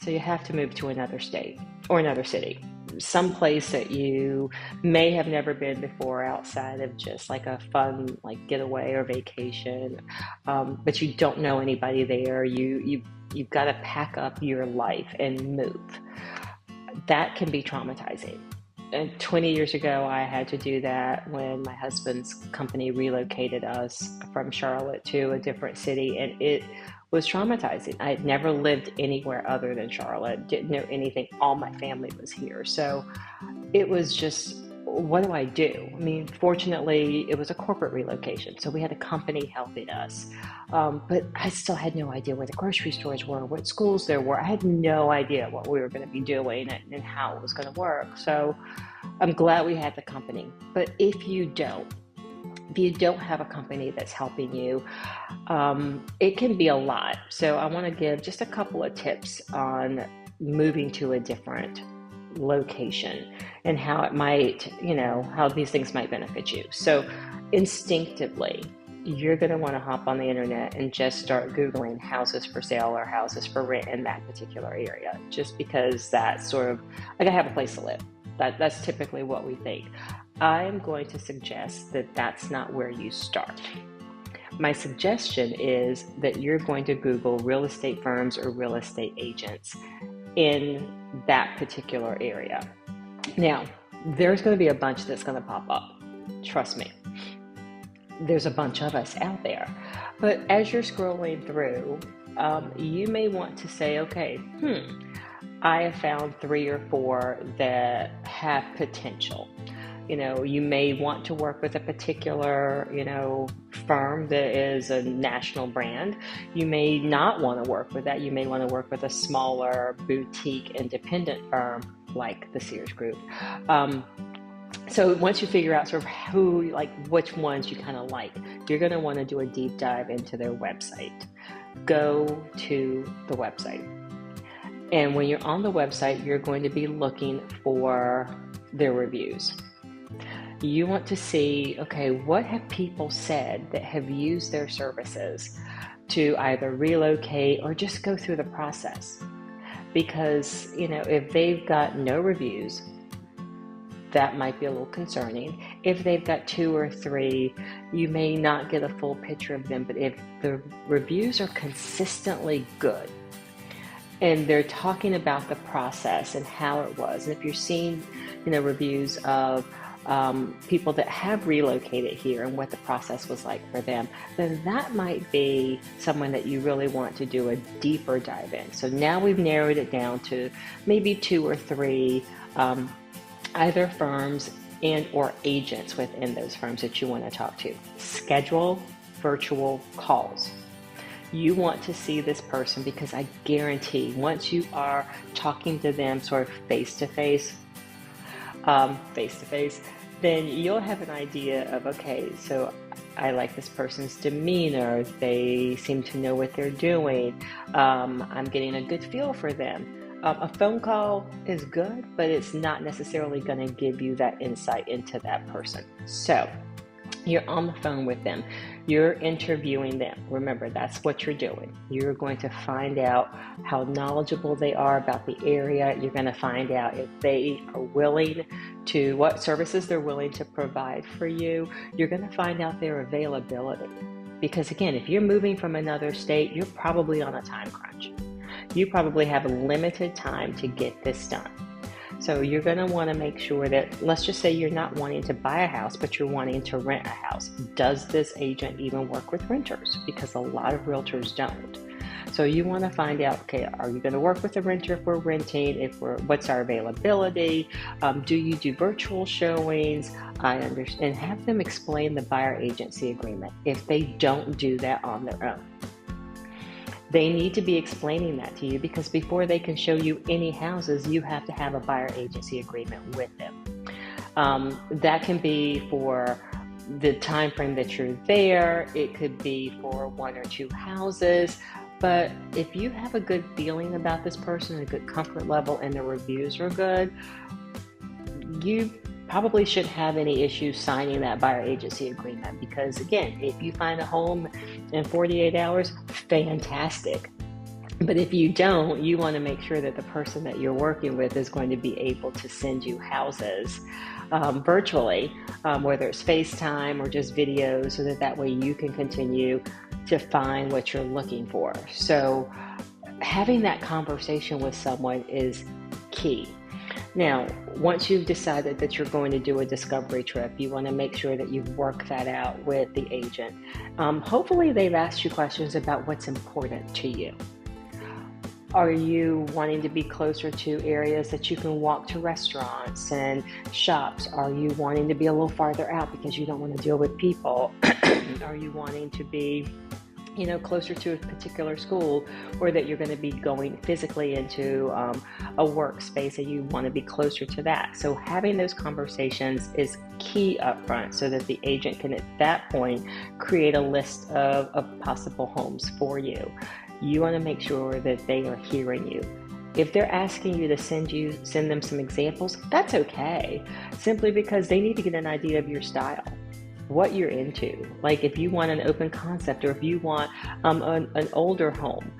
So you have to move to another state or another city, some place that you may have never been before outside of just like a fun like getaway or vacation, but you don't know anybody there. You've got to pack up your life and move. That can be traumatizing. And 20 years ago, I had to do that when my husband's company relocated us from Charlotte to a different city, and it was traumatizing. I had never lived anywhere other than Charlotte, didn't know anything. All my family was here. So it was just, what do I do? I mean, fortunately, it was a corporate relocation, so we had a company helping us. But I still had no idea where the grocery stores were, what schools there were. I had no idea what we were going to be doing and how it was going to work. So I'm glad we had the company. But if you don't have a company that's helping you, it can be a lot. So I want to give just a couple of tips on moving to a different location and how it might, how these things might benefit you. So instinctively, you're going to want to hop on the internet and just start Googling houses for sale or houses for rent in that particular area, just because that's sort of like I have a place to live. That's typically what we think. I'm going to suggest that that's not where you start. My suggestion is that you're going to Google real estate firms or real estate agents in that particular area. Now, there's going to be a bunch that's going to pop up. Trust me. There's a bunch of us out there. But as you're scrolling through, you may want to say, okay, I have found 3 or 4 that have potential. You may want to work with a particular, firm that is a national brand. You may not want to work with that. You may want to work with a smaller boutique independent firm like the Sears Group. So once you figure out sort of which ones you kind of like, you're going to want to do a deep dive into their website. Go to the website. And when you're on the website, you're going to be looking for their reviews. You want to see, okay, what have people said that have used their services to either relocate or just go through the process? Because, if they've got no reviews, that might be a little concerning. If they've got 2 or 3, you may not get a full picture of them. But if the reviews are consistently good, and they're talking about the process and how it was, and if you're seeing, reviews of people that have relocated here and what the process was like for them, then that might be someone that you really want to do a deeper dive in. So now we've narrowed it down to maybe 2 or 3 either firms and or agents within those firms that you want to talk to. Schedule virtual calls. You want to see this person because I guarantee once you are talking to them sort of face-to-face, then you'll have an idea of, okay, so I like this person's demeanor. They seem to know what they're doing. I'm getting a good feel for them. A phone call is good, but it's not necessarily going to give you that insight into that person. So you're on the phone with them. You're interviewing them. Remember, that's what you're doing. You're going to find out how knowledgeable they are about the area. You're going to find out if they are willing to, what services they're willing to provide for you. You're going to find out their availability. Because again, if you're moving from another state, you're probably on a time crunch. You probably have a limited time to get this done. So you're going to want to make sure that, let's just say you're not wanting to buy a house, but you're wanting to rent a house. Does this agent even work with renters? Because a lot of realtors don't. So you want to find out, okay, are you going to work with a renter if we're renting? What's our availability? Do you do virtual showings? I understand, and have them explain the buyer agency agreement if they don't do that on their own. They need to be explaining that to you because before they can show you any houses, you have to have a buyer agency agreement with them. That can be for the time frame that you're there. It could be for 1 or 2 houses. But if you have a good feeling about this person, a good comfort level, and the reviews are good, you probably shouldn't have any issues signing that buyer agency agreement because, again, if you find a home in 48 hours, fantastic. But if you don't, you want to make sure that the person that you're working with is going to be able to send you houses virtually, whether it's FaceTime or just videos, so that that way you can continue to find what you're looking for. So having that conversation with someone is key. Now, once you've decided that you're going to do a discovery trip, you want to make sure that you've worked that out with the agent. Hopefully, they've asked you questions about what's important to you. Are you wanting to be closer to areas that you can walk to restaurants and shops? Are you wanting to be a little farther out because you don't want to deal with people? Are you wanting to be closer to a particular school, or that you're going to be going physically into a workspace and you want to be closer to that? So having those conversations is key up front, so that the agent can at that point create a list of possible homes for you. You want to make sure that they are hearing you. If they're asking you to send them some examples, that's okay, simply because they need to get an idea of your style, what you're into. Like if you want an open concept, or if you want an older home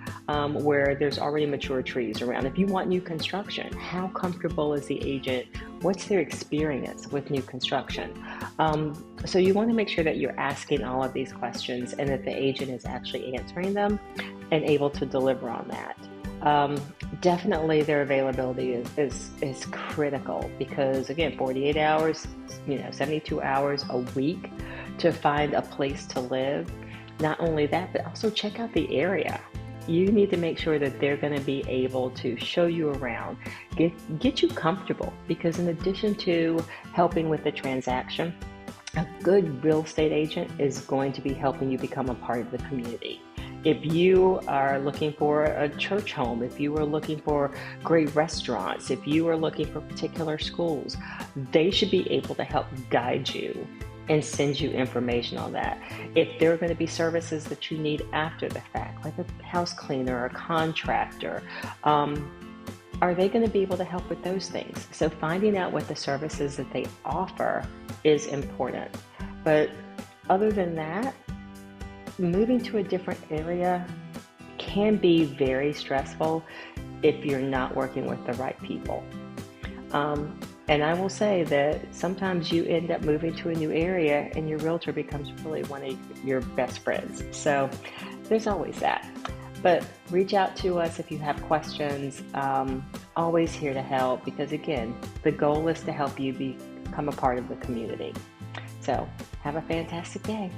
where there's already mature trees around. If you want new construction, how comfortable is the agent? What's their experience with new construction? So you want to make sure that you're asking all of these questions and that the agent is actually answering them and able to deliver on that. Definitely their availability is critical, because again, 48 hours, 72 hours a week to find a place to live. Not only that, but also check out the area. You need to make sure that they're going to be able to show you around, get you comfortable, because in addition to helping with the transaction, a good real estate agent is going to be helping you become a part of the community. If you are looking for a church home, if you are looking for great restaurants, if you are looking for particular schools, they should be able to help guide you and send you information on that. If there are going to be services that you need after the fact, like a house cleaner or a contractor, are they going to be able to help with those things? So finding out what the services that they offer is important. But other than that, moving to a different area can be very stressful if you're not working with the right people. And I will say that sometimes you end up moving to a new area and your realtor becomes really one of your best friends. So there's always that. But reach out to us if you have questions. Always here to help, because again, the goal is to help you become a part of the community. So have a fantastic day.